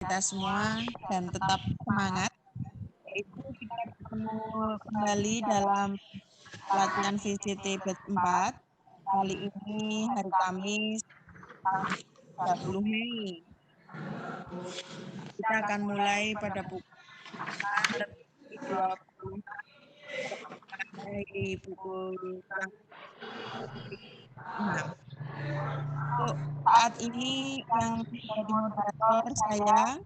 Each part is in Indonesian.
kita semua dan tetap semangat. Yaitu kita bertemu kembali dalam latihan VCT batch 4. Kali ini hari Kamis 30 Mei. Kita akan mulai pada pukul 20 dari pukul 6. Untuk saat ini yang menjadi moderator saya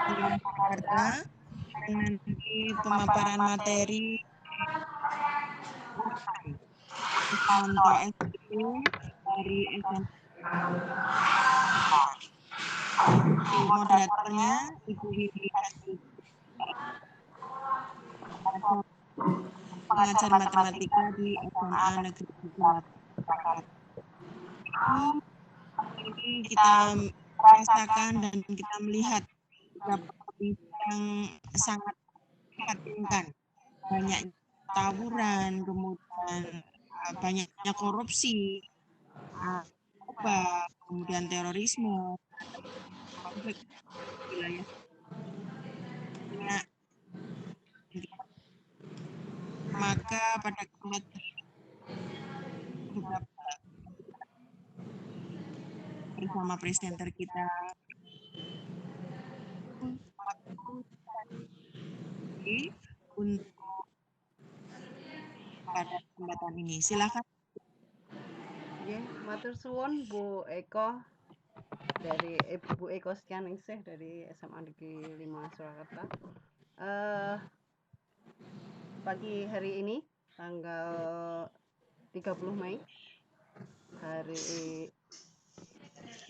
dari Jakarta, dan nanti pemaparan materi Ismanto SPP dari SMA. Moderatornya Ibu Wiwi pengajar matematika di SMA Negeri Jakarta. Ini kita merasakan dan kita melihat beberapa kondisi yang sangat memprihatinkan, banyak tawuran, kemudian banyaknya korupsi, narkoba, kemudian terorisme, konflik wilayah. Maka pada kesempatan beberapa bersama presenter kita untuk pada kesempatan ini. Silakan. Ya, matur suwun Bu Eko dari Bu Eko Sekianingsih dari SMA Negeri 5 Surakarta. Pagi hari ini tanggal 30 Mei hari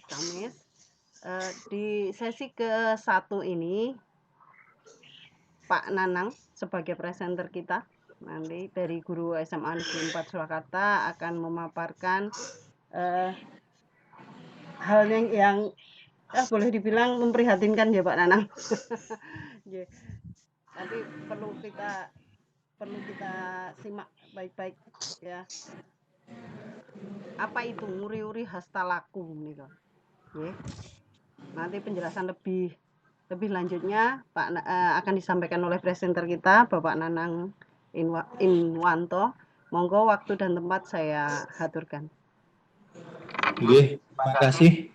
Kamis, di sesi ke-1 ini Pak Nanang sebagai presenter kita nanti dari guru SMA Negeri 4 Surakarta akan memaparkan hal yang boleh dibilang memprihatinkan ya Pak Nanang. Nanti perlu kita simak baik-baik ya. Apa itu nguri-uri hastalaku nih kok? Nanti penjelasan lebih lanjutnya akan disampaikan oleh presenter kita Bapak Nanang Inwanto. Monggo waktu dan tempat saya haturkan. Terima kasih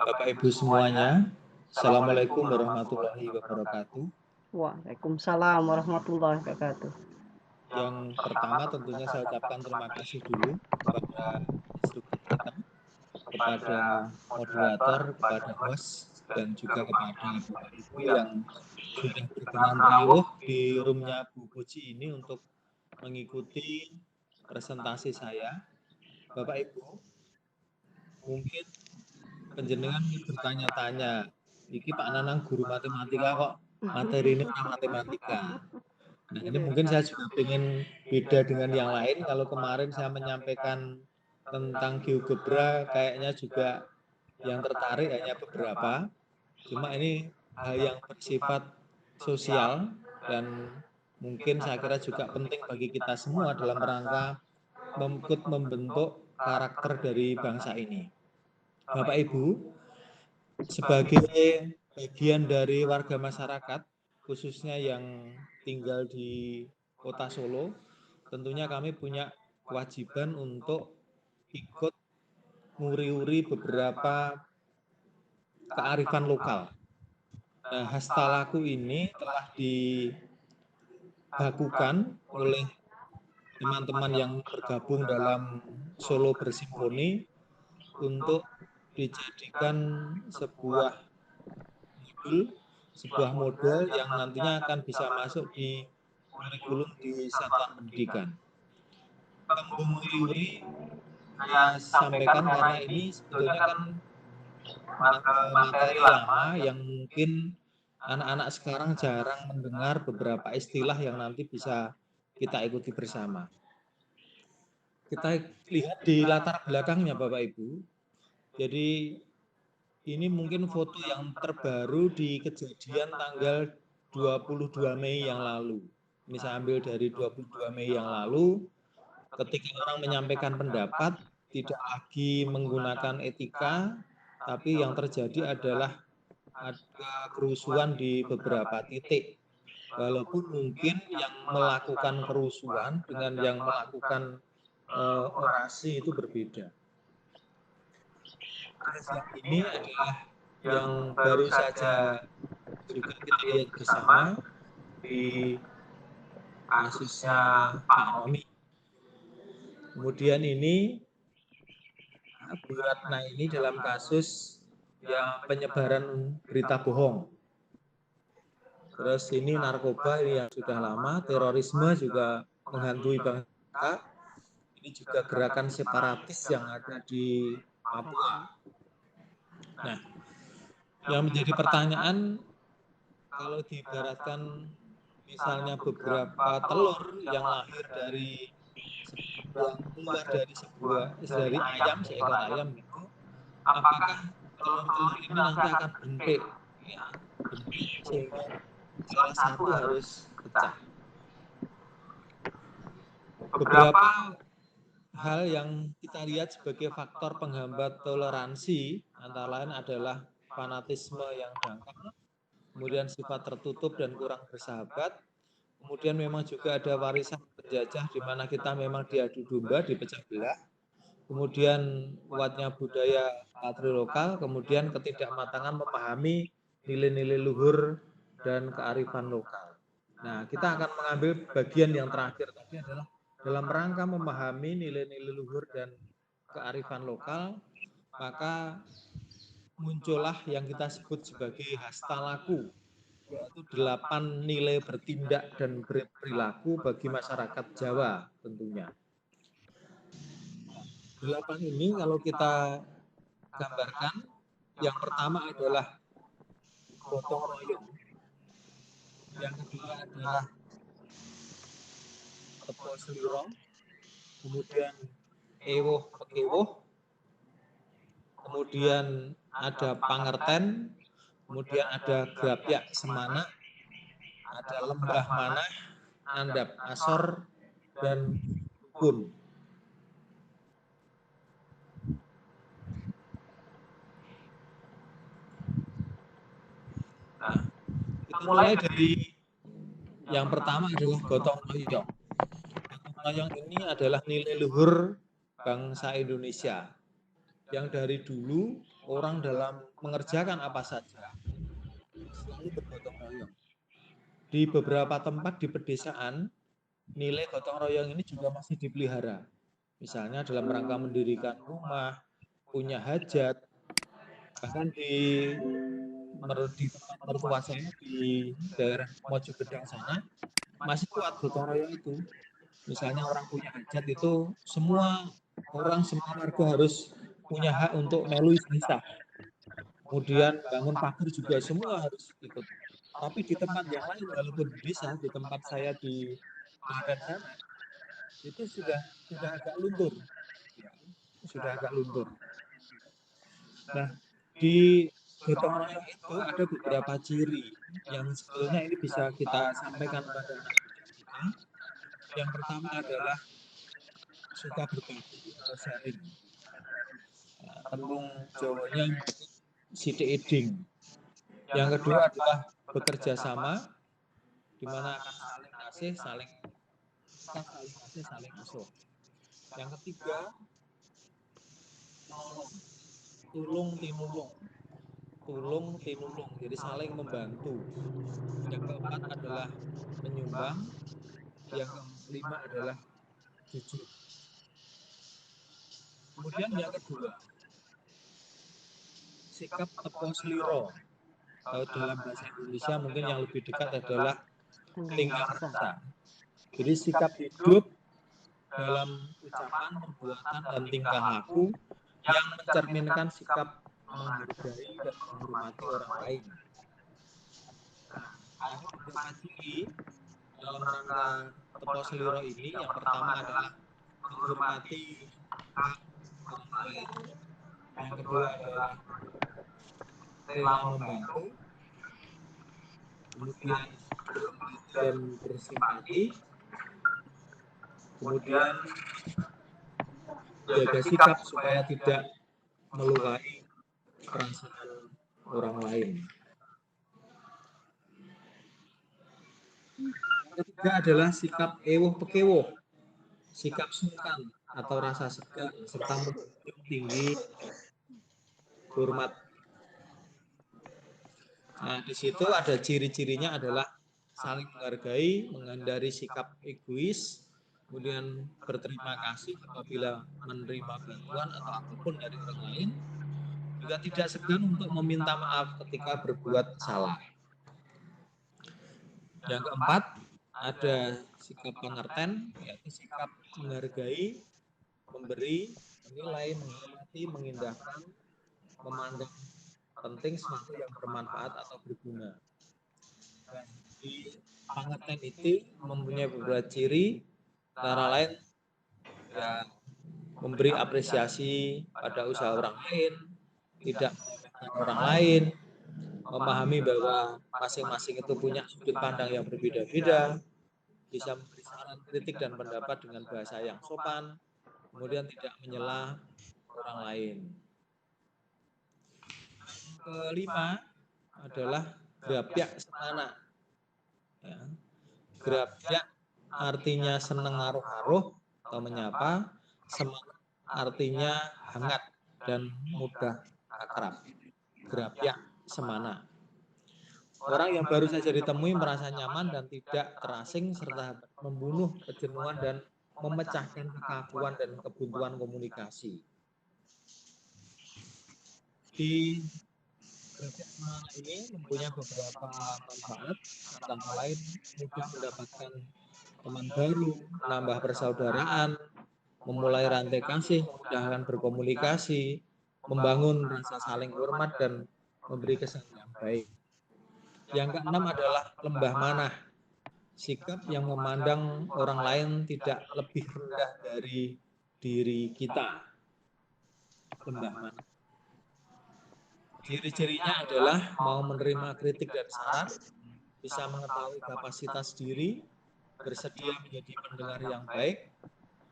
Bapak Ibu semuanya. Assalamualaikum warahmatullahi wabarakatuh. Waalaikumsalam warahmatullahi wabarakatuh. Yang pertama tentunya saya ucapkan terima kasih dulu kepada instruktur kita, kepada moderator, kepada host, dan juga kepada Bapak Ibu yang sudah berkenan riuh di roomnya Bu Puji ini untuk mengikuti presentasi saya. Bapak Ibu, mungkin penjenengan bertanya-tanya, iki Pak Nanang guru matematika kok materi ini tentang matematika. Nah, ini mungkin saya juga ingin beda dengan yang lain. Kalau kemarin saya menyampaikan tentang GeoGebra, kayaknya juga yang tertarik hanya beberapa. Cuma ini hal yang bersifat sosial dan mungkin saya kira juga penting bagi kita semua dalam rangka membentuk karakter dari bangsa ini. Bapak Ibu, sebagai bagian dari warga masyarakat, khususnya yang tinggal di Kota Solo, tentunya kami punya kewajiban untuk ikut nguri-uri beberapa kearifan lokal. Nah, hastalaku ini telah dibakukan oleh teman-teman yang bergabung dalam Solo Bersimfoni untuk dijadikan sebuah model yang nantinya akan bisa masuk di kurikulum di satuan pendidikan. Tembung nguri-uri saya sampaikan karena ini sebetulnya kan materi lama yang mungkin anak-anak sekarang jarang mendengar beberapa istilah yang nanti bisa kita ikuti bersama. Kita lihat di latar belakangnya Bapak Ibu. Jadi ini mungkin foto yang terbaru di kejadian tanggal 22 Mei yang lalu. Ini saya ambil dari 22 Mei yang lalu, ketika orang menyampaikan pendapat, tidak lagi menggunakan etika, tapi yang terjadi adalah ada kerusuhan di beberapa titik. Walaupun mungkin yang melakukan kerusuhan dengan yang melakukan orasi itu berbeda. Yang ini adalah yang baru saja juga kita lihat bersama di kasusnya Pak Romi. Kemudian ini Bu Ratna ini dalam kasus yang penyebaran berita bohong. Terus ini narkoba ini yang sudah lama, terorisme juga menghantui bangsa. Ini juga gerakan separatis yang ada di Papua. Nah, yang menjadi pertanyaan, kalau diibaratkan misalnya beberapa telur yang lahir dari keluar dari ayam, seekor ayam gitu, apakah telur-telur ini nanti akan bentuk? Ya, bentuk sehingga salah satu harus pecah. Beberapa hal yang kita lihat sebagai faktor penghambat toleransi antara lain adalah fanatisme yang dangkal, kemudian sifat tertutup dan kurang bersahabat, kemudian memang juga ada warisan penjajah di mana kita memang diadu domba, dipecah belah, kemudian kuatnya budaya patriarkal, kemudian ketidakmatangan memahami nilai-nilai luhur dan kearifan lokal. Nah, kita akan mengambil bagian yang terakhir tadi adalah dalam rangka memahami nilai-nilai luhur dan kearifan lokal, maka muncullah yang kita sebut sebagai hastalaku, yaitu 8 nilai bertindak dan berperilaku bagi masyarakat Jawa tentunya. 8 ini kalau kita gambarkan, yang pertama adalah gotong royong, yang kedua adalah tepo selirong, kemudian ewuh pekewuh, kemudian ada pangerten, kemudian ada grapyak semana, ada lembah manah, andap asor, dan dukun. Nah, kita mulai dari yang pertama adalah gotong royong. Gotong royong ini adalah nilai luhur bangsa Indonesia yang dari dulu orang dalam mengerjakan apa saja selalu bergotong royong. Di beberapa tempat di pedesaan, nilai gotong royong ini juga masih dipelihara. Misalnya dalam rangka mendirikan rumah, punya hajat, bahkan di tempat mertua saya di daerah Mojogedang sana masih kuat gotong royong itu. Misalnya orang punya hajat itu semua warga harus punya hak untuk melu isah. Kemudian bangun pagar juga semua harus ikut. Tapi di tempat yang lain, walaupun di desa, di tempat saya di Klaten sana, itu sudah agak luntur. Sudah agak luntur. Nah, di gotong royong itu ada beberapa ciri yang sebetulnya ini bisa kita sampaikan pada anak kita. Yang pertama adalah suka berbagi atau sharing. Tembung Jawanya sithik eding. Yang kedua adalah bekerja sama, di mana akan saling kasih, saling asuh. Yang ketiga, tulung tinulung, jadi saling membantu. Yang keempat adalah menyumbang. Yang kelima adalah jujur. Kemudian yang kedua, sikap tepo seliro. Kalau dalam bahasa Indonesia mungkin yang lebih dekat adalah tingkah rasa. Jadi sikap hidup dalam ucapan, perbuatan, dan tingkah laku yang mencerminkan sikap menghargai dan menghormati orang lain. Ada beberapa ciri dalam rangka tepo seliro ini. Yang pertama adalah menghormati hak orang lain. Yang kedua adalah rela membantu, kemudian dan bersimpati, kemudian jaga sikap supaya tidak melukai perasaan orang lain. Yang ketiga adalah sikap ewuh pekewoh, sikap sungkan atau rasa segan serta menjunjung tinggi hormat. Nah, di situ ada ciri-cirinya adalah saling menghargai, menghindari sikap egois, kemudian berterima kasih apabila menerima bantuan atau apapun dari orang lain, juga tidak segan untuk meminta maaf ketika berbuat salah. Yang keempat, ada sikap pengertian, yaitu sikap menghargai, memberi, menilai, menghormati, mengindahkan, memandang penting sesuatu yang bermanfaat atau berguna. Dan di pengertian itu mempunyai beberapa ciri, antara lain ya, memberi apresiasi pada usaha orang lain, tidak meremehkan orang lain, memahami bahwa masing-masing itu punya sudut pandang yang berbeda-beda, bisa memberi saran, kritik, dan pendapat dengan bahasa yang sopan, kemudian tidak menyela orang lain. Kelima adalah grapyak semana. Ya. Grapyak artinya seneng ngaruh-ngaruh atau menyapa, semangat artinya hangat dan mudah akrab. Grapyak semana. Orang yang baru saja ditemui merasa nyaman dan tidak terasing serta membunuh kejenuhan dan memecahkan kekakuan dan kebuntuan komunikasi. Di grapyak semana ini mempunyai beberapa manfaat, antara lain mudah mendapatkan teman baru, menambah persaudaraan, memulai rantai kasih, memudahkan berkomunikasi, membangun rasa saling hormat, dan memberi kesan yang baik. Yang keenam adalah lembah manah, sikap yang memandang orang lain tidak lebih rendah dari diri kita. Lembah manah. Ciri-cirinya adalah mau menerima kritik dan saran, bisa mengetahui kapasitas diri, bersedia menjadi pendengar yang baik,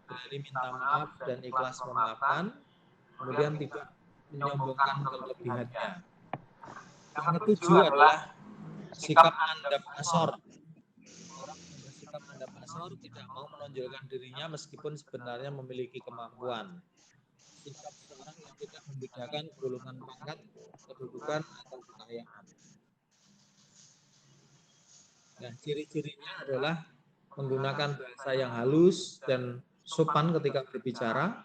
berani minta maaf dan ikhlas memaafkan, kemudian tidak menyombongkan kelebihannya. Yang ketujuh adalah sikap andap asor. Orang yang bersikap andap asor tidak mau menonjolkan dirinya meskipun sebenarnya memiliki kemampuan. Sikap seorang yang tidak membedakan golongan pangkat, kedudukan, atau kekayaan. Nah, ciri-cirinya adalah menggunakan bahasa yang halus dan sopan ketika berbicara,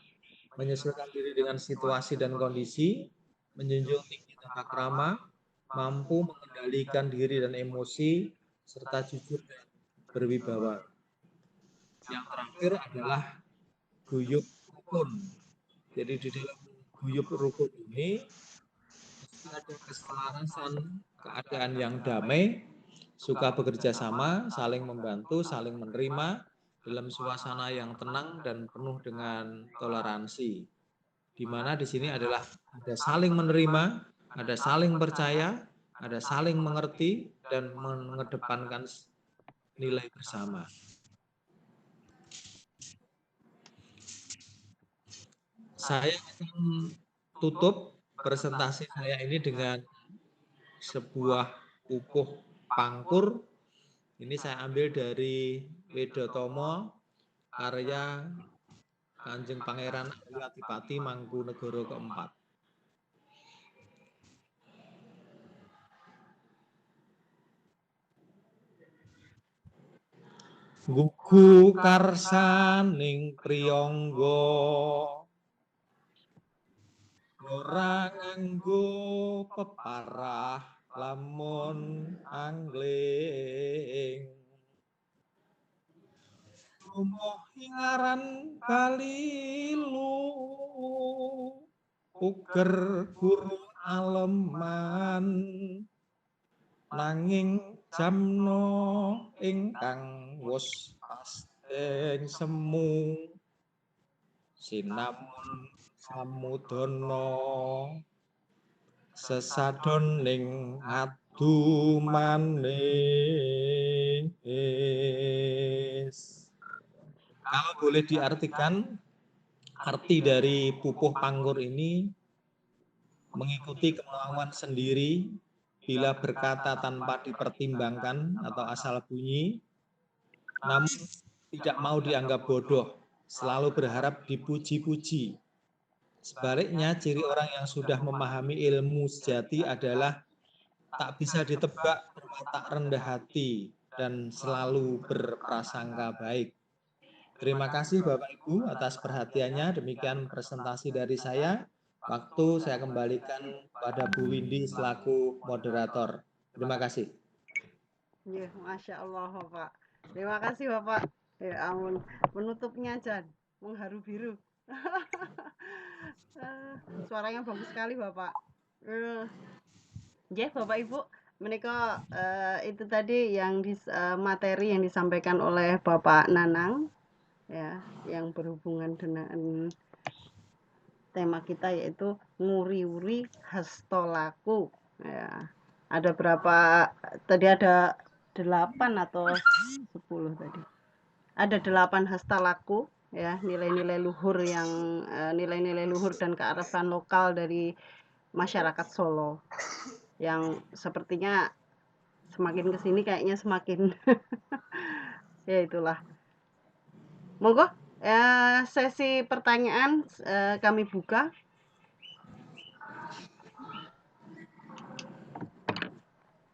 menyesuaikan diri dengan situasi dan kondisi, menjunjung tinggi tata krama, mampu mengendalikan diri dan emosi, serta jujur dan berwibawa. Yang terakhir adalah guyub rukun. Jadi di dalam guyub rukun ini ada keselarasan keadaan yang damai, suka bekerja sama, saling membantu, saling menerima dalam suasana yang tenang dan penuh dengan toleransi. Di mana di sini adalah ada saling menerima, ada saling percaya, ada saling mengerti, dan mengedepankan nilai bersama. Saya akan tutup presentasi saya ini dengan sebuah pupuh pangkur. Ini saya ambil dari Wedotomo, karya Kanjeng Pangeran Adipati Mangkunegoro keempat. Gugu karsaning priyangga ora nganggo peparah lamun angling. Umuh ingaran kalilu uger guru aleman nanging jamno ingkang wus pasteng semu sinamun samudana sesadoning adu manis. Kalau boleh diartikan, arti dari pupuh pangkur ini mengikuti kemauan sendiri, bila berkata tanpa dipertimbangkan atau asal bunyi, namun tidak mau dianggap bodoh, selalu berharap dipuji-puji. Sebaliknya, ciri orang yang sudah memahami ilmu sejati adalah tak bisa ditebak, berwatak rendah hati, dan selalu berprasangka baik. Terima kasih Bapak Ibu atas perhatiannya. Demikian presentasi dari saya. Waktu saya kembalikan kepada Bu Windy selaku moderator. Terima kasih. Ya, Masya Allah Bapak. Terima kasih Bapak. Ya ampun, penutupnya Jan, mengharu biru. Suaranya bagus sekali Bapak. Ya Bapak Ibu, menika itu tadi yang materi yang disampaikan oleh Bapak Nanang, ya, yang berhubungan dengan tema kita yaitu nguri-uri hastolaku. Ya, ada berapa? Tadi ada 8 atau 10 tadi. Ada 8 hastalaku, ya, nilai-nilai luhur yang nilai-nilai luhur dan kearifan lokal dari masyarakat Solo yang sepertinya semakin kesini kayaknya semakin ya itulah. Monggo sesi pertanyaan kami buka.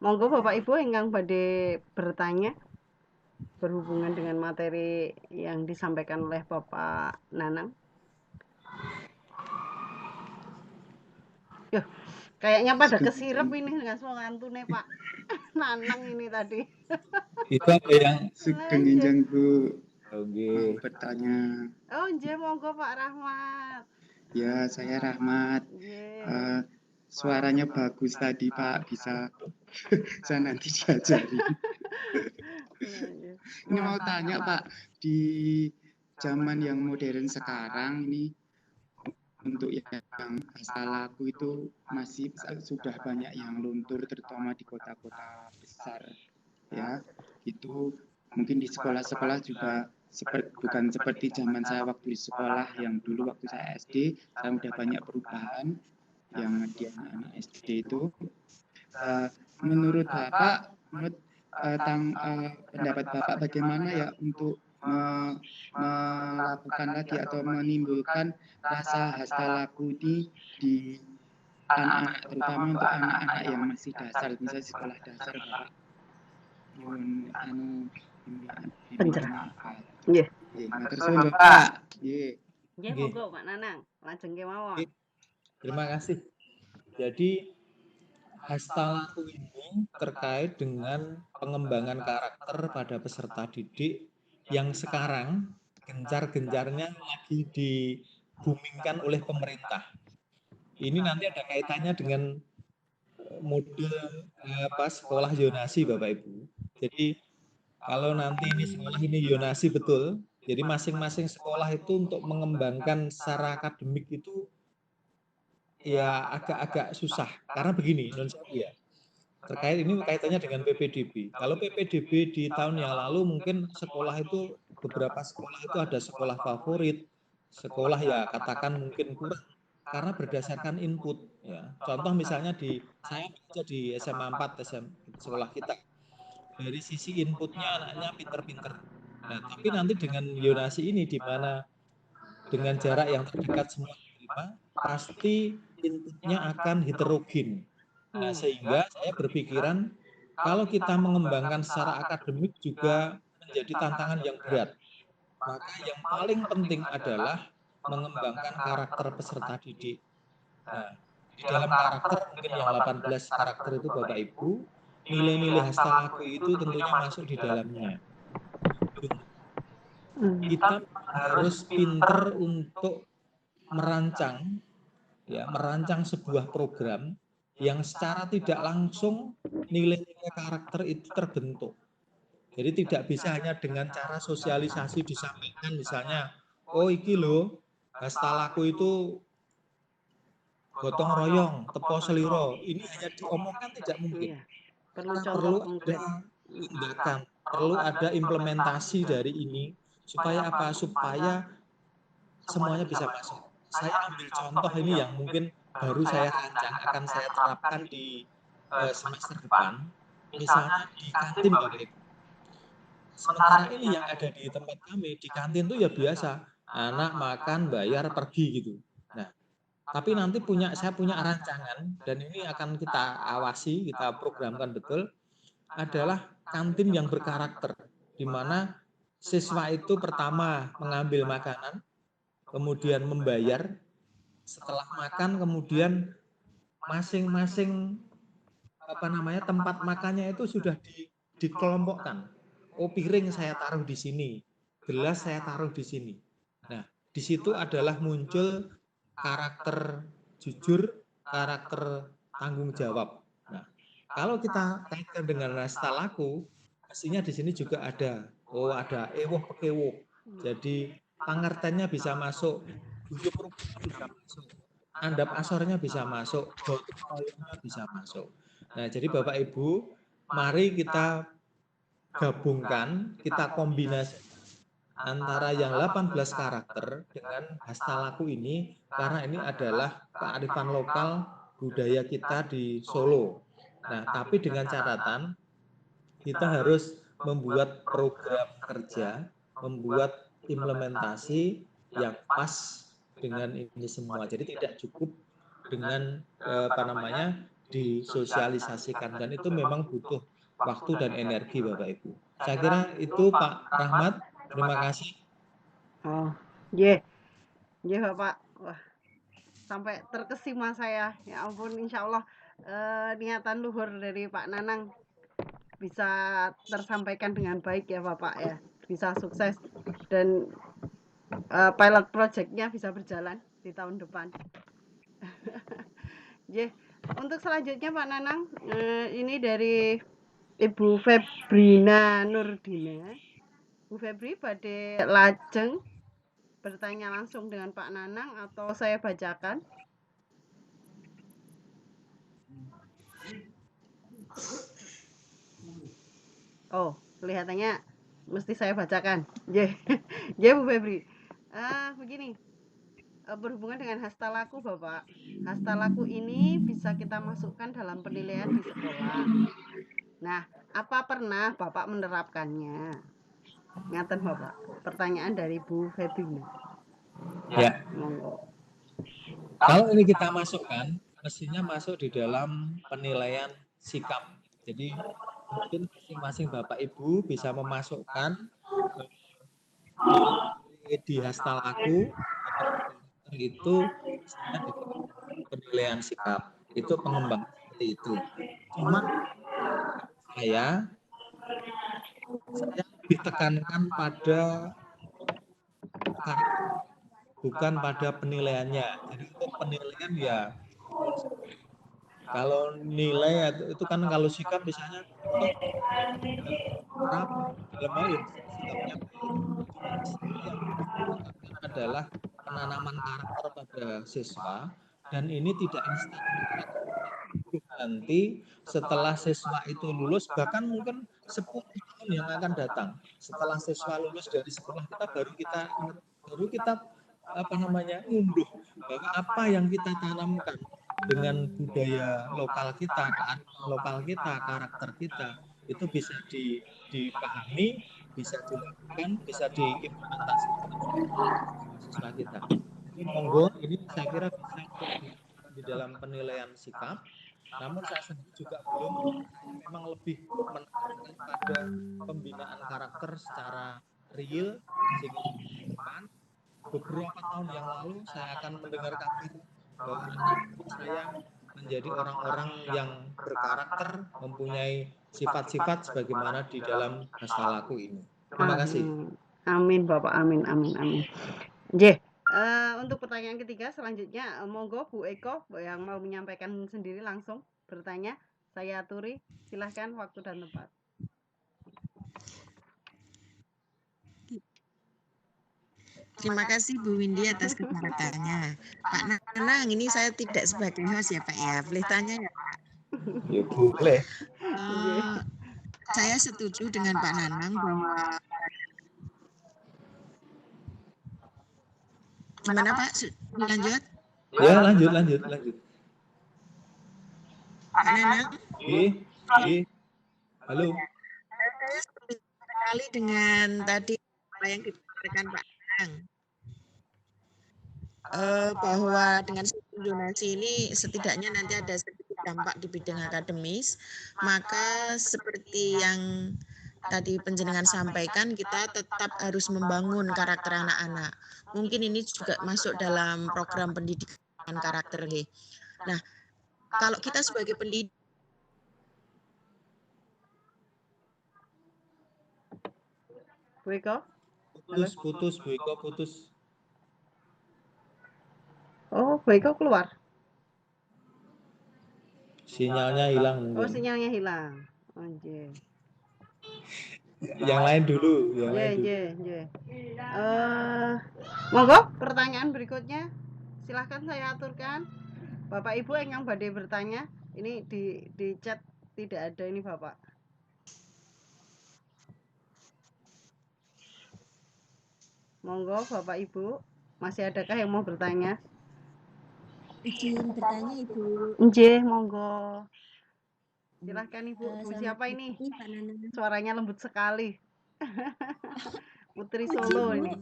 Monggo Bapak Ibu ingkang badhe bertanya berhubungan dengan materi yang disampaikan oleh Bapak Nanang. Yuh, kayaknya pada kesirep ini dengan suarantune Pak Nanang ini tadi. Itu apa yang Sugeng Injang Bu Oke. bertanya. Oh, nggih monggo Pak Rahmat. Ya, saya Rahmat. Nggih. Suaranya bagus tadi Pak, bisa saya nanti diajari. Ini mau tanya Pak, di zaman yang modern sekarang ini untuk yang hastalaku itu masih sudah banyak yang luntur, terutama di kota-kota besar. Ya, itu mungkin di sekolah-sekolah juga bukan seperti zaman saya waktu di sekolah yang dulu waktu saya SD, saya udah banyak perubahan yang di anak-anak SD itu. Menurut Bapak, pendapat Bapak bagaimana ya untuk melakukan lagi atau menimbulkan rasa hastalaku ini di anak-anak, terutama untuk anak-anak yang masih dasar, misalnya sekolah dasar Bapak. Pencerahan. Nggih. Matur suwun Bapak. Nggih. Nggih monggo Pak Nanang, lajengke mawon. Terima kasih. Jadi hastalaku ini terkait dengan pengembangan karakter pada peserta didik yang sekarang gencar-gencarnya lagi dibumingkan oleh pemerintah. Ini nanti ada kaitannya dengan model sekolah zonasi Bapak Ibu. Jadi kalau nanti ini sekolah ini zonasi betul, jadi masing-masing sekolah itu untuk mengembangkan secara akademik itu ya agak-agak susah. Karena begini, non ya. Terkait ini kaitannya dengan PPDB. Kalau PPDB di tahun yang lalu mungkin sekolah itu beberapa sekolah itu ada sekolah favorit, sekolah ya katakan mungkin kurang karena berdasarkan input ya. Contoh misalnya saya baca di SMA 4 sekolah kita. Dari sisi inputnya anaknya pinter-pinter. Nah, tapi nanti dengan zonasi ini di mana dengan jarak yang terdekat semua pasti inputnya akan heterogen. Nah, sehingga saya berpikiran kalau kita mengembangkan secara akademik juga menjadi tantangan yang berat. Maka yang paling penting adalah mengembangkan karakter peserta didik. Nah, di dalam karakter mungkin yang 18 karakter itu Bapak Ibu, nilai-nilai hastalaku itu tentunya masuk di dalamnya. Kita harus pinter untuk merancang sebuah program yang secara tidak langsung nilai-nilai karakter itu terbentuk. Jadi tidak bisa hanya dengan cara sosialisasi disampaikan misalnya, oh iki loh, hastalaku itu gotong royong, tepo seliro. Ini hanya diomongkan tidak mungkin. Perlu ada tindakan, perlu ada implementasi dari ini supaya apa? Supaya semuanya bisa masuk. Saya ambil contoh ini yang mungkin baru saya rancang akan saya terapkan di semester depan, misalnya di kantin Bapak Ibu. Sementara ini yang ada di tempat kami, di kantin tuh ya biasa, anak makan, bayar, pergi gitu. Nah, tapi nanti saya punya rancangan, dan ini akan kita awasi, kita programkan betul, adalah kantin yang berkarakter, di mana siswa itu pertama mengambil makanan, kemudian membayar, setelah makan kemudian masing-masing tempat makannya itu sudah dikelompokkan. Oh, piring saya taruh di sini, gelas saya taruh di sini. Nah, di situ adalah muncul karakter jujur, karakter tanggung jawab. Nah, kalau kita kaitkan dengan hasta laku, pastinya di sini juga ada ewoh pekewoh. Jadi pangertennya bisa masuk, guyub rukun bisa masuk, andap asornya bisa masuk, gotong royongnya bisa masuk. Nah, jadi Bapak Ibu, mari kita gabungkan, kita kombinasi antara yang 18 karakter dengan hasta laku ini, karena ini adalah kearifan lokal budaya kita di Solo. Nah, tapi dengan catatan kita harus membuat program kerja, membuat implementasi yang pas dengan ini semua. Jadi tidak cukup dengan disosialisasikan, dan itu memang butuh waktu dan energi Bapak Ibu. Saya kira itu Pak Rahmat. Terima kasih. Oh, yeah. Bapak. Wah, sampai terkesima saya. Ya ampun, insya Allah niatan luhur dari Pak Nanang bisa tersampaikan dengan baik ya Bapak ya. Bisa sukses dan pilot project-nya bisa berjalan di tahun depan. Untuk selanjutnya Pak Nanang, ini dari Ibu Febrina Nurdina. Bu Febri badhe lajeng bertanya langsung dengan Pak Nanang atau saya bacakan? Oh, kelihatannya mesti saya bacakan. Bu Febri. Begini, berhubungan dengan hasta laku Bapak. Hasta laku ini bisa kita masukkan dalam penilaian di sekolah. Nah, apa pernah Bapak menerapkannya? Ngaten Bapak. Pertanyaan dari Bu Febri. Ya. Monggo. Kalau ini kita masukkan, mestinya masuk di dalam penilaian sikap. Jadi mungkin masing-masing Bapak Ibu bisa memasukkan di hasta laku itu penilaian sikap, itu pengembangan seperti itu. Cuma saya lebih tekankan pada bukan pada penilaiannya. Jadi untuk penilaian ya, kalau nilai itu kan kalau sikap misalnya dalam hal sikapnya adalah penanaman karakter pada siswa, dan ini tidak instan. Nanti setelah siswa itu lulus, bahkan mungkin 10 tahun yang akan datang, setelah siswa lulus dari sekolah kita baru kita unduh bahwa apa yang kita tanamkan dengan budaya lokal kita, kearifan lokal kita, karakter kita, itu bisa dipahami, bisa dilakukan, bisa diimplementasikan siswa kita. Jadi monggo, ini saya kira bisa di dalam penilaian sikap. Namun saya sendiri juga belum, memang lebih menekankan pada pembinaan karakter secara real, sehingga beberapa tahun yang lalu saya akan mendengar kabar bahwa saya menjadi orang-orang yang berkarakter, mempunyai sifat-sifat sebagaimana di dalam hasta laku ini. Terima kasih. Amin Bapak, amin. Untuk pertanyaan ketiga selanjutnya, monggo Bu Eko yang mau menyampaikan sendiri langsung bertanya. Saya aturi, silahkan waktu dan tempat. Terima kasih Bu Windy atas kesempatannya. Pak Nanang, ini saya tidak sebagai host ya Pak ya, boleh tanya ya Pak? Ya boleh. Saya setuju dengan Pak Nanang bahwa gimana Pak? Lanjut? Ya, lanjut. Pak Nanang, Halo. saya setuju sekali dengan tadi apa yang disampaikan Pak Nanang. Bahwa dengan sistem zonasi ini setidaknya nanti ada sedikit dampak di bidang akademis, maka seperti yang tadi penjenengan sampaikan, kita tetap harus membangun karakter anak-anak. Mungkin ini juga masuk dalam program pendidikan karakter. Nah, kalau kita sebagai pendidik, Bu Eko? Putus, Bu Eko putus. Oh, Bu Eko keluar. Sinyalnya hilang Oh, mungkin. sinyalnya hilang. Anjir. Yang lain dulu, Monggo pertanyaan berikutnya. Silahkan saya aturkan. Bapak Ibu yang badai bertanya, ini di chat tidak ada ini Bapak. Monggo Bapak Ibu, masih adakah yang mau bertanya? Izin bertanya Ibu. Nggih, monggo. Silahkan Ibu. Bu siapa ini? Pak Nanang. Suaranya lembut sekali. Putri Solo ini.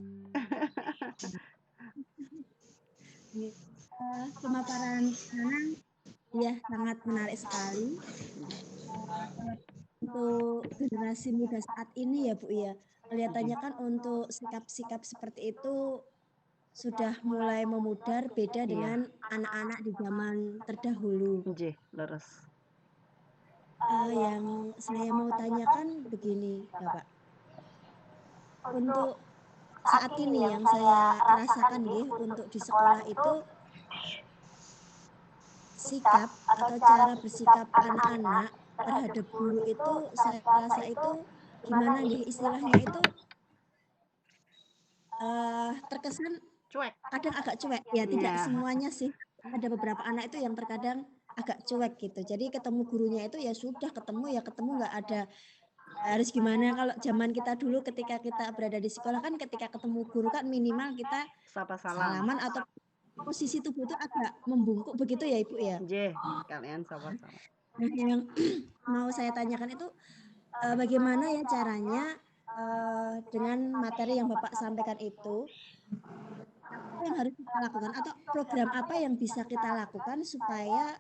Pemaparan Nanang ya sangat menarik sekali. Untuk generasi muda saat ini ya Bu ya, kelihatannya kan untuk sikap-sikap seperti itu sudah mulai memudar, beda dengan anak-anak di zaman terdahulu. Nggih, leres. Yang saya mau tanyakan begini, Bapak. Untuk saat ini yang saya rasakan untuk di sekolah itu sikap atau cara bersikap anak-anak terhadap guru itu saya rasa itu gimana istilahnya itu terkesan Cuek. kadang agak cuek ya, tidak semuanya sih, ada beberapa anak itu yang terkadang agak cuek gitu, jadi ketemu gurunya itu ya sudah ketemu, nggak ada harus gimana. Kalau zaman kita dulu ketika kita berada di sekolah kan ketika ketemu guru kan minimal kita Sapa salaman atau posisi tubuh itu agak membungkuk begitu ya Ibu ya. Nggih, kalian sapa-sapa. Nah, yang mau saya tanyakan itu bagaimana ya caranya dengan materi yang Bapak sampaikan itu, apa yang harus kita lakukan atau program apa yang bisa kita lakukan supaya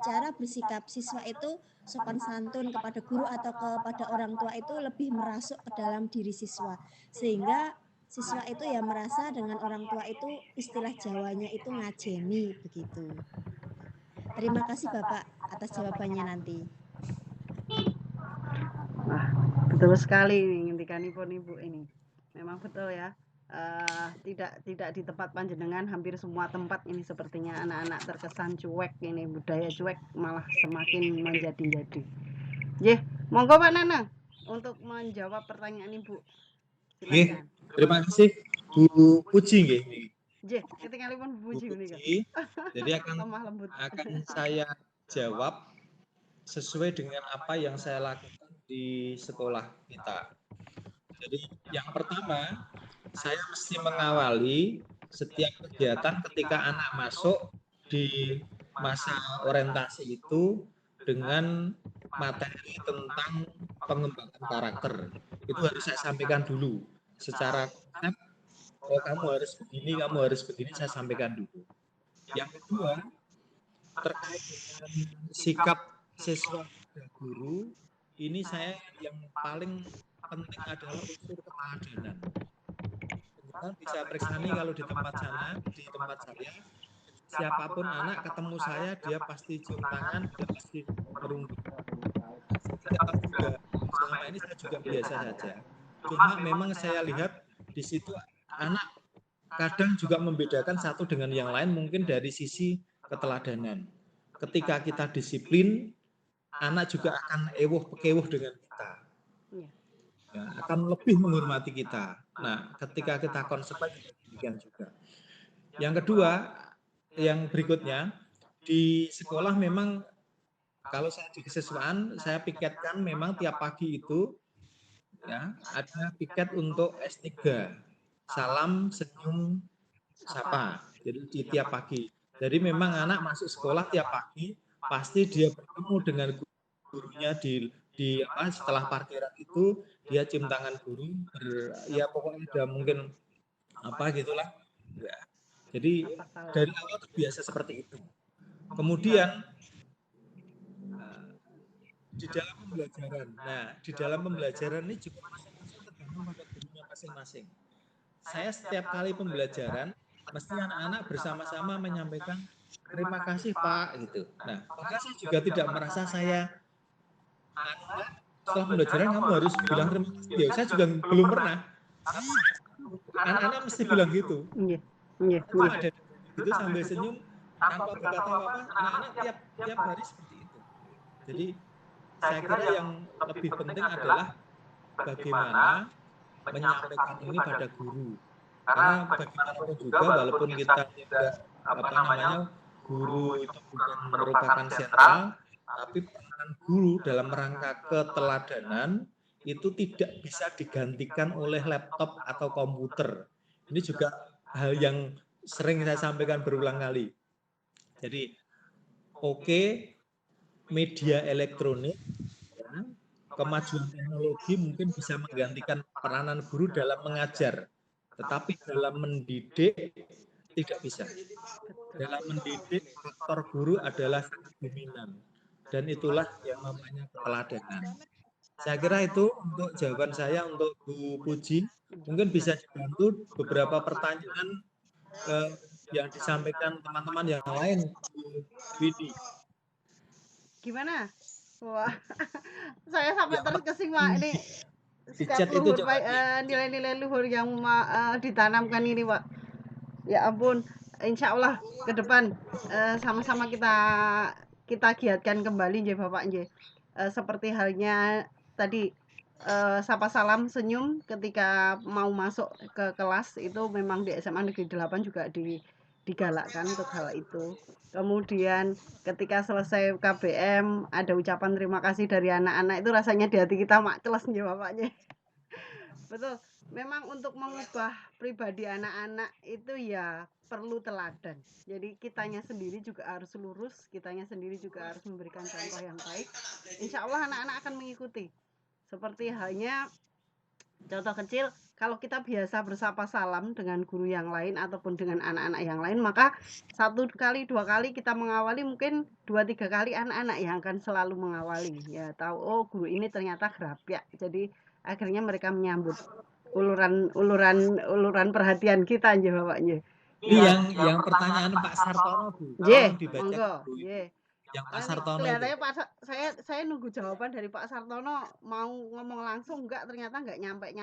cara bersikap siswa itu sopan santun kepada guru atau kepada orang tua itu lebih merasuk ke dalam diri siswa, sehingga siswa itu ya merasa dengan orang tua itu istilah Jawanya itu ngajeni begitu. Terima kasih Bapak atas jawabannya nanti. Wah, betul sekali ngendikanipun Ibu ini. Memang betul ya. Tidak di tempat panjenengan, hampir semua tempat ini sepertinya anak-anak terkesan cuek ini, budaya cuek malah semakin menjadi-jadi. Nggih, monggo Pak Nanang untuk menjawab pertanyaan Ibu. Silakan. Terima kasih Bu Puji nggih. Nggih, ketinggalipun Bu Puji menika. Jadi akan saya jawab sesuai dengan apa yang saya lakukan di sekolah kita. Jadi yang pertama, saya mesti mengawali setiap kegiatan ketika anak masuk di masa orientasi itu dengan materi tentang pengembangan karakter. Itu harus saya sampaikan dulu secara konsep. Oh, kamu harus begini, saya sampaikan dulu. Yang kedua, terkait dengan sikap siswa dan guru, ini saya yang paling penting adalah unsur keteladanan. Teman-teman bisa periksa nih kalau di tempat saya, siapapun anak ketemu saya, dia pasti cium tangan, dia pasti merunduk. Selama ini saya juga biasa saja. Cuma memang saya lihat di situ anak kadang juga membedakan satu dengan yang lain mungkin dari sisi keteladanan. Ketika kita disiplin, anak juga akan ewuh-pekewuh dengan kita. Ya, akan lebih menghormati kita. Nah, ketika kita konsekuen demikian juga. Yang kedua, yang berikutnya, di sekolah memang kalau saya di kesiswaan, saya piketkan memang tiap pagi itu ya ada piket untuk S3. Salam, senyum, sapa. Jadi di tiap pagi. Jadi memang anak masuk sekolah tiap pagi pasti dia bertemu dengan gurunya setelah parkiran itu dia cium tangan guru, ya pokoknya udah mungkin apa gitulah. Ya. Jadi dari awal terbiasa seperti itu. Kemudian di dalam pembelajaran. Nah, di dalam pembelajaran ini juga masing-masing tergantung pada gurunya masing-masing. Saya setiap kali pembelajaran mesti anak-anak bersama-sama menyampaikan terima kasih Pak gitu. Nah, maka saya juga tidak merasa saya setelah pembelajaran kamu harus bilang terima kasih. Ya, saya juga belum pernah. Anak-anak mesti bilang gitu. Cuma ada gitu sambil senyum tanpa berkata apa-apa. Anak-anak tiap hari seperti itu. Jadi saya kira yang lebih penting adalah bagaimana menyampaikan ini pada guru. Karena bagaimanapun juga walaupun kita tidak guru itu bukan merupakan sentral, tapi peranan guru dalam rangka keteladanan itu tidak bisa digantikan oleh laptop atau komputer. Ini juga hal yang sering saya sampaikan berulang kali. Jadi media elektronik, kemajuan teknologi mungkin bisa menggantikan peranan guru dalam mengajar, tetapi dalam mendidik tidak bisa. Dalam mendidik faktor guru adalah sangat dominan, dan itulah yang namanya keteladanan. Saya kira itu untuk jawaban saya untuk Bu Puji. Mungkin bisa dibantu beberapa pertanyaan yang disampaikan teman-teman yang lain. Bu Widi. Gimana? Wah, saya sampai terkesima ini Chat itu nilai-nilai luhur yang ditanamkan ini, Pak. Ya ampun, insya Allah ke depan sama-sama kita giatkan kembali, nggih Bapak nggih. Seperti halnya tadi sapa salam senyum ketika mau masuk ke kelas itu memang di SMA Negeri 8 juga digalakkan untuk hal itu. Kemudian ketika selesai KBM ada ucapan terima kasih dari anak-anak itu rasanya di hati kita makceles nggih Bapaknya. Betul. Memang untuk mengubah pribadi anak-anak itu ya perlu teladan. Jadi kitanya sendiri juga harus lurus, kitanya sendiri juga harus memberikan contoh yang baik. Insya Allah anak-anak akan mengikuti. Seperti halnya contoh kecil, kalau kita biasa bersapa salam dengan guru yang lain ataupun dengan anak-anak yang lain, maka 1 kali, 2 kali kita mengawali, mungkin 2-3 kali anak-anak yang akan selalu mengawali. Ya tahu, oh guru ini ternyata gerapyak. Jadi akhirnya mereka menyambut uluran perhatian kita nggih Bapaknya. Yang pertanyaan Pak Sartono Bu. Nggih, dibaca monggo. Bu. Nggih. Yang Pak Sartono Kelihatannya saya nunggu jawaban dari Pak Sartono, mau ngomong langsung ternyata enggak nyampe.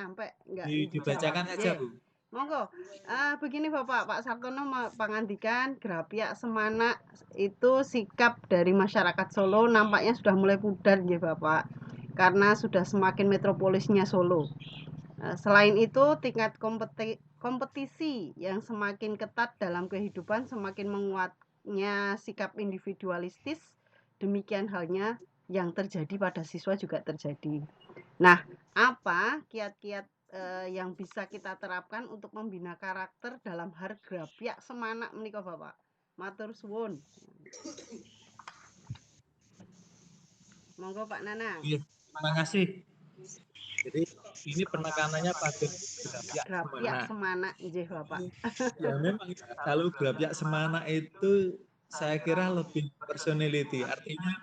Dibacakan aja Bu. Monggo. Begini Bapak, Pak Sartono pangandikan gerapyak semana itu sikap dari masyarakat Solo nampaknya sudah mulai pudar nggih Bapak. Karena sudah semakin metropolisnya Solo. Selain itu tingkat kompetisi yang semakin ketat dalam kehidupan semakin menguatnya sikap individualistis, demikian halnya yang terjadi pada siswa juga terjadi. Nah, apa kiat-kiat yang bisa kita terapkan untuk membina karakter dalam hal gerapyak semana menika Bapak? Matur suwun. Monggo Pak Nanang. Iya, terima kasih. Jadi ini penekanannya pada gerapyak semana nggih Bapak. Ya memang kalau gerapyak semana itu saya kira lebih personality, artinya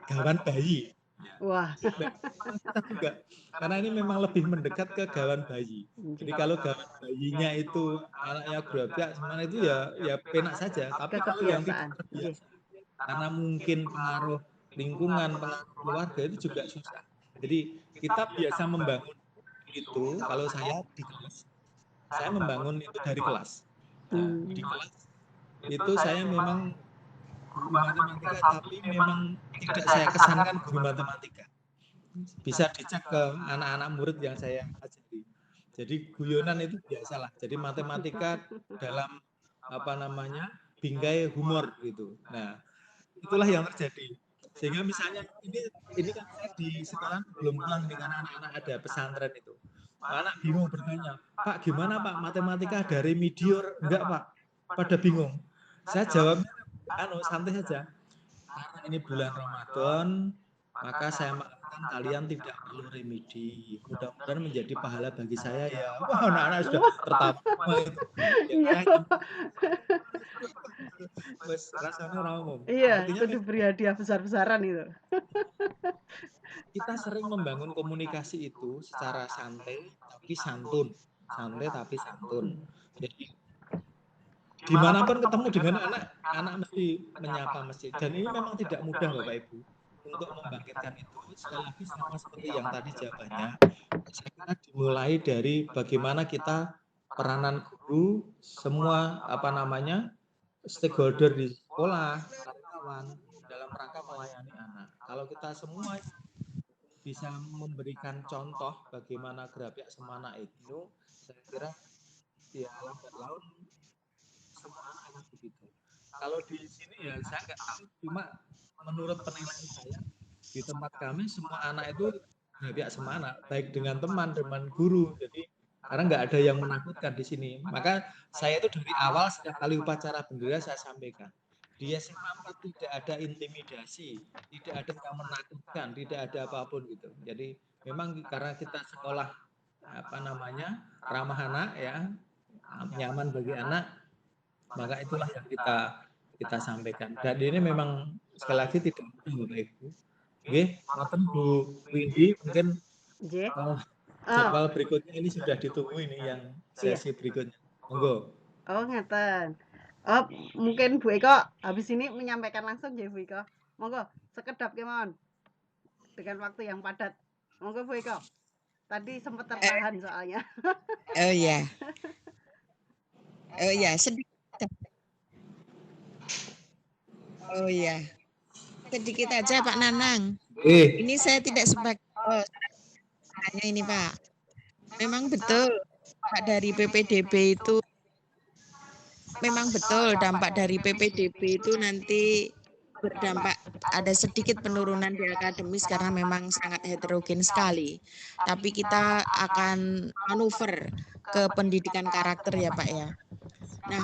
gawan bayi. Wah. Kita juga karena ini memang lebih mendekat ke gawan bayi. Jadi kalau gawan bayinya itu anaknya gerapyak semana itu ya penak saja, tapi kalau yang tidak terbiasa karena mungkin pengaruh lingkungan, pengaruh keluarga itu juga susah. Jadi kita biasa membangun itu, kalau saya di kelas, saya membangun itu dari kelas. Nah, di kelas itu saya memang guru matematika, tapi memang tidak saya kesankan guru matematika. Bisa dicek ke anak-anak murid yang saya ajari. Jadi guyonan itu biasalah. Jadi matematika dalam bingkai humor gitu. Nah, itulah yang terjadi. Sehingga misalnya ini kan saya di sekolah belum pulang karena anak-anak ada pesantren itu. Anak bingung bertanya, Pak gimana Pak matematika ada remedior? Enggak Pak, pada bingung. Saya jawabnya santai saja. Karena ini bulan Ramadan, maka saya mengatakan kalian tidak perlu remedi. Mudah-mudahan menjadi pahala bagi saya ya. Wah, anak-anak sudah tertawa semua itu. Iya. Wes rasanya ramum. Iya, Artinya kudu beri hadiah besar-besaran itu. kita sering membangun komunikasi itu secara santai tapi santun. Santai tapi santun. Jadi dimanapun ketemu dengan anak mesti menyapa mesti. Dan ini memang tidak mudah Bapak Ibu untuk membangkitkan itu. Sekali lagi sama seperti yang tadi jawabannya, saya kira dimulai dari bagaimana kita peranan guru, semua stakeholder di sekolah, karyawan dalam rangka melayani anak. Kalau kita semua bisa memberikan contoh bagaimana gerak semana itu, saya kira ya lambat laun semua anak akan begitu. Kalau di sini ya saya nggak tahu, cuma menurut penilaian saya di tempat kami semua anak itu gerak semana, baik dengan teman guru. Jadi karena nggak ada yang menakutkan di sini. Maka saya itu dari awal setiap kali upacara bendera saya sampaikan. Di SMA 4 tidak ada intimidasi, tidak ada yang menakutkan, tidak ada apapun gitu. Jadi memang karena kita sekolah ramah anak ya, nyaman bagi anak, maka itulah yang kita sampaikan. Dan ini memang sekali lagi tidak mudah Bapak Ibu. Oke, ngoten Bu Windy mungkin jadwal berikutnya ini sudah ditunggu ini yang sesi berikutnya. Monggo. Oh, ngeten. Oh, mungkin Bu Eko habis ini menyampaikan langsung ya Bu Eko. Monggo, sekedap kemawon. Dengan waktu yang padat. Monggo Bu Eko. Tadi sempat tertahan soalnya. Oh ya. Oh ya, sedikit. Oh ya. Sedikit aja Pak Nanang. Ini saya tidak sebagai hanya ini Pak. Memang betul Pak dari PPDB itu memang betul dampak dari PPDB itu nanti berdampak ada sedikit penurunan di akademis karena memang sangat heterogen sekali. Tapi kita akan manuver ke pendidikan karakter ya Pak ya. Nah,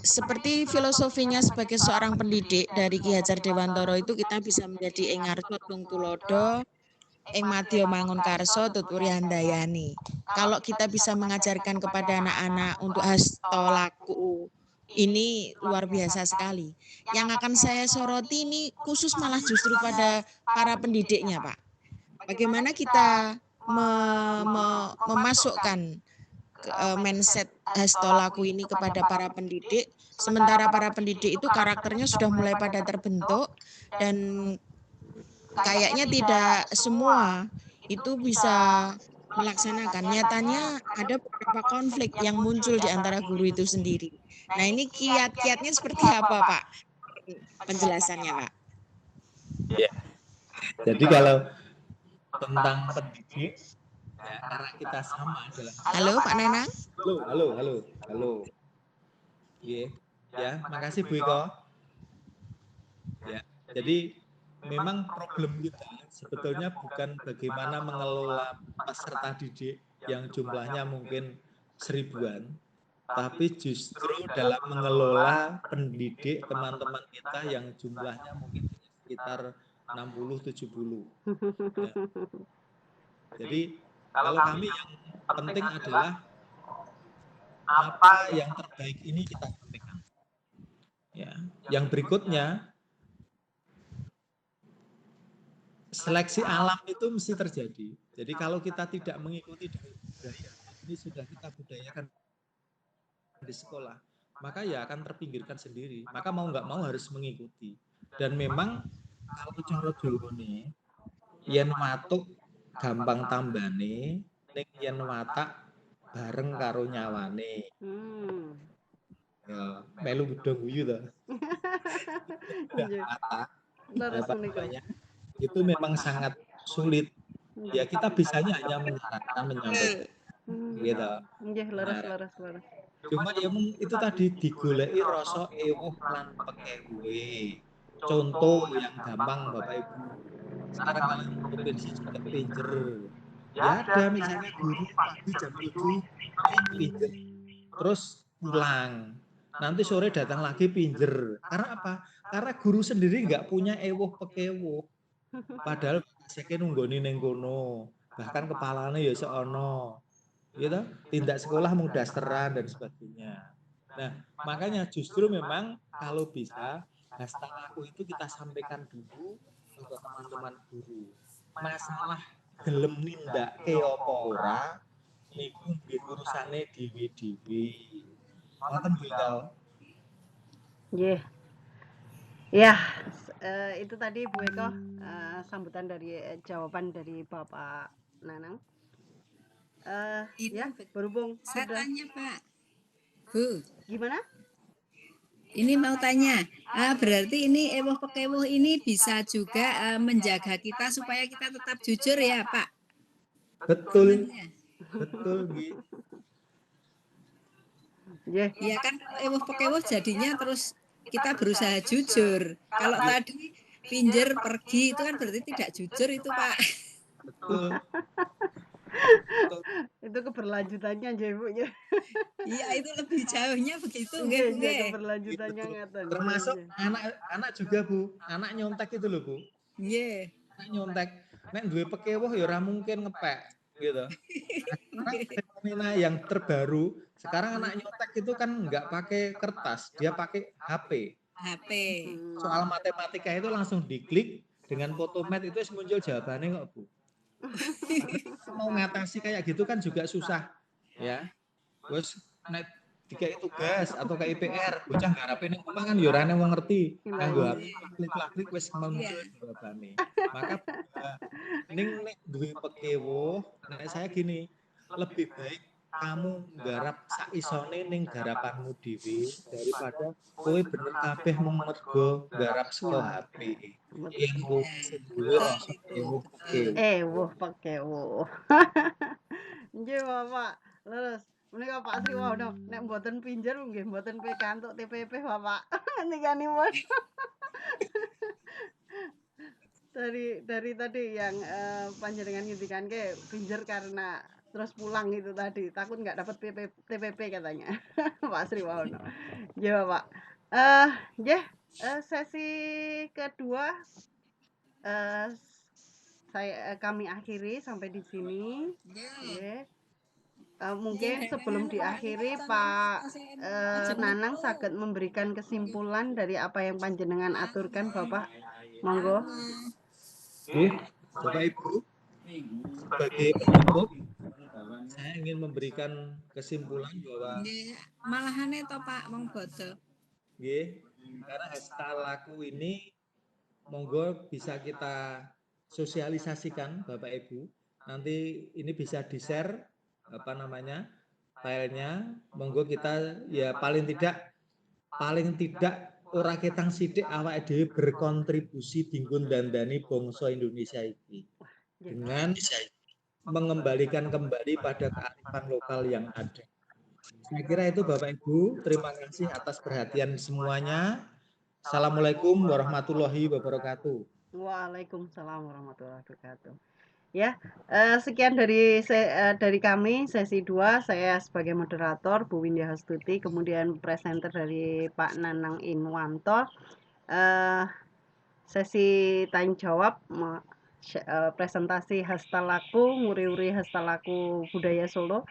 seperti filosofinya sebagai seorang pendidik dari Ki Hajar Dewantara itu kita bisa menjadi ing ngarsa tung tulodo, ing madya mangun karso tuturi handayani. Kalau kita bisa mengajarkan kepada anak-anak untuk hasta laku ini luar biasa sekali. Yang akan saya soroti ini khusus malah justru pada para pendidiknya Pak. Bagaimana kita memasukkan mindset hasta laku ini kepada para pendidik, sementara para pendidik itu karakternya sudah mulai pada terbentuk dan kayaknya tidak semua itu bisa melaksanakan. Nyatanya ada beberapa konflik yang muncul di antara guru itu sendiri. Nah ini kiat-kiatnya seperti apa Pak? Penjelasannya Pak. Ya. Jadi kalau tentang pendidik, ya, karena kita sama dalam. Halo Pak Nanang. Halo. Ya, makasih Bu Iko. Ya, jadi memang problem kita sebetulnya bukan bagaimana mengelola peserta didik yang jumlahnya mungkin 1000-an, tapi justru dalam mengelola pendidik teman-teman kita yang jumlahnya mungkin sekitar 60-70. Ya. Jadi kalau kami yang penting adalah apa yang terbaik ini kita sampaikan. Ya, yang berikutnya seleksi alam itu mesti terjadi. Jadi kalau kita tidak mengikuti dari budaya, ini sudah kita budayakan di sekolah, maka ya akan terpinggirkan sendiri. Maka mau nggak mau harus mengikuti. Dan memang kalau cara Jawa nih, yen watuk gampang tambane, ning yen watak bareng karo nyawane. Ya, melu gedhe guyu to. Itu memang sangat sulit. Ya kita bisanya hanya menyarankan, menyampaikan. Gitu. Nggih, leres. Cuma ya itu tadi digoleki rasa ewuh lan pekewe. Contoh yang gampang Bapak Ibu. Sekarang kalau provinsi sudah pinjer. Ya ada misalnya guru pagi jam 7 pinjer. Terus pulang. nanti sore datang lagi pinjer. Karena apa? Karena guru sendiri nggak punya ewuh pekewo. Padahal saya nunggoni ning kono, bahkan kepalanya ya seono, gitu. Tindak sekolah mau dasteran dan sebagainya. Nah, makanya justru memang kalau bisa hastalaku itu kita sampaikan dulu ke teman-teman guru. Masalah gelem nindake apa ora niku nggih urusane dhewe-dhewe. Ngoten Bu Indah. Nggih. Ya, itu tadi Bu Eko sambutan dari jawaban dari Bapak Nanang. Ya, berhubung Saya sudah tanya Pak, Bu, gimana? ini mau tanya, berarti ini ewuh pekewuh ini bisa juga menjaga kita supaya kita tetap jujur ya Pak? Betul, Sebenarnya. betul nggih. Nggih. Iya kan ewuh pekewuh jadinya terus kita berusaha jujur. Kalau tadi pinjer pergi itu kan berarti tidak jujur itu Pak. Betul. Itu keberlanjutannya aja Bu. Iya itu lebih jauhnya begitu Nggih, nggih Bu nggih, nggih. keberlanjutannya ngaten. Termasuk anak juga Bu, anak nyontek itu loh Bu. Nggih. Anak nyontek, nek duwe pekewuh ya ora mungkin ngepek gitu. Sekarang fenomena yang terbaru, sekarang anak nyontek itu kan nggak pakai kertas, dia pakai HP. HP. Soal matematika itu langsung diklik dengan fotomet itu muncul jawabannya kok Bu. Mau ngatasi kayak gitu kan juga susah ya. Terus nek dikai tugas atau kayak IPR, bocah ngarape ning omah kan ya ora wong ngerti. Kanggo klik-klik wis muncul jawabane. Maka ning nek duwe pekewuh, nek saya gini, lebih baik kamu garap sak isone ning garapanmu dhewe daripada kowe bener kabeh mung mergo garap saka HP. Ilmu duwe rasa ilmu pekewuh. Pekewuh. Nggih Bapak. Leres. Menika Pak Sri Wahono nek mboten pinjer nggih mboten pikantuk TPP Bapak. Nikanipun. dari tadi yang panjenengan ngintikan ke pinjer karena terus pulang itu tadi takut nggak dapat TPP katanya Pak Sri Wahono. Ya Pak. Sesi kedua kami akhiri sampai di sini. Mungkin sebelum diakhiri Pak Nanang saged memberikan kesimpulan dari apa yang panjenengan aturkan Bapak. Monggo. Bapak Ibu, sebagai penutup saya ingin memberikan kesimpulan bahwa malahane to Pak mong bodo. nggih, karena hastalaku ini monggo bisa kita sosialisasikan Bapak Ibu. Nanti ini bisa di-share filenya. Monggo kita ya paling tidak ora ketang sithik awake dhewe berkontribusi dinggo dandani bangsa Indonesia iki. Dengan mengembalikan kembali pada kearifan lokal yang ada. Saya kira itu Bapak Ibu, terima kasih atas perhatian semuanya. Assalamualaikum warahmatullahi wabarakatuh. Waalaikumsalam warahmatullahi wabarakatuh. Ya, sekian dari kami sesi 2, saya sebagai moderator Bu Windy Hastuti, kemudian presenter dari Pak Nanang Inwanto. Sesi tanya jawab presentasi hastalaku, nguri-uri hastalaku budaya Solo.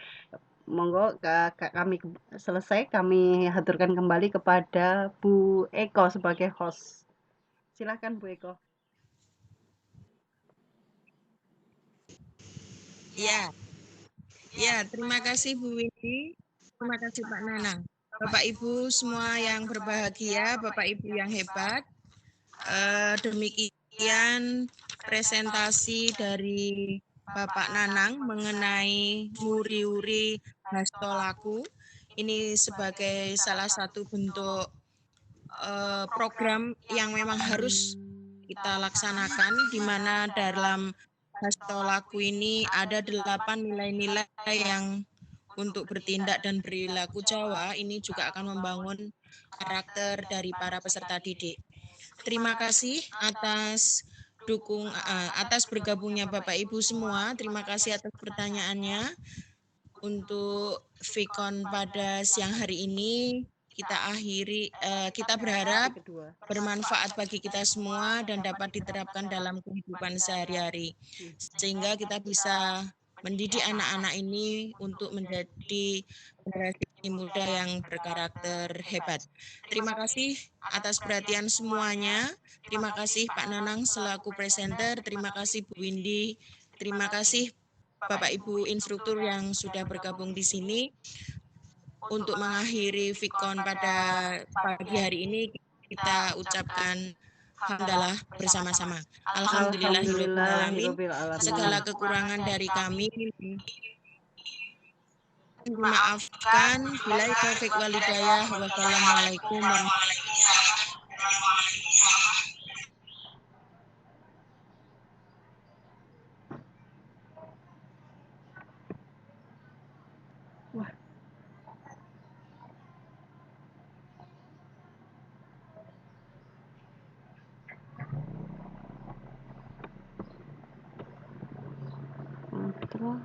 Monggo kami selesai, kami haturkan kembali kepada Bu Eko sebagai host. Silahkan Bu Eko. Ya, terima kasih Bu Windy, terima kasih Pak Nanang. Bapak Ibu semua yang berbahagia, Bapak Ibu yang hebat. Demikian presentasi dari Bapak Nanang mengenai nguri-uri hastalaku. Ini sebagai salah satu bentuk program yang memang harus kita laksanakan, di mana dalam hastalaku ini ada 8 nilai-nilai yang untuk bertindak dan perilaku Jawa ini juga akan membangun karakter dari para peserta didik. Terima kasih atas atas bergabungnya Bapak Ibu semua. Terima kasih atas pertanyaannya. Untuk Vicon pada siang hari ini kita akhiri, kita berharap Sesi kedua. bermanfaat bagi kita semua dan dapat diterapkan dalam kehidupan sehari-hari. Sehingga kita bisa mendidik anak-anak ini untuk menjadi generasi muda yang berkarakter hebat. Terima kasih atas perhatian semuanya. Terima kasih Pak Nanang selaku presenter. Terima kasih Bu Windy. Terima kasih Bapak Ibu instruktur yang sudah bergabung di sini. Untuk mengakhiri Vikon pada pagi hari ini kita ucapkan hamdalah bersama-sama. Alhamdulillahirobbilalamin. Segala kekurangan dari kami dimaafkan. Billahi taufik wal hidayah. Wassalamualaikum warahmatullahi Kontrol.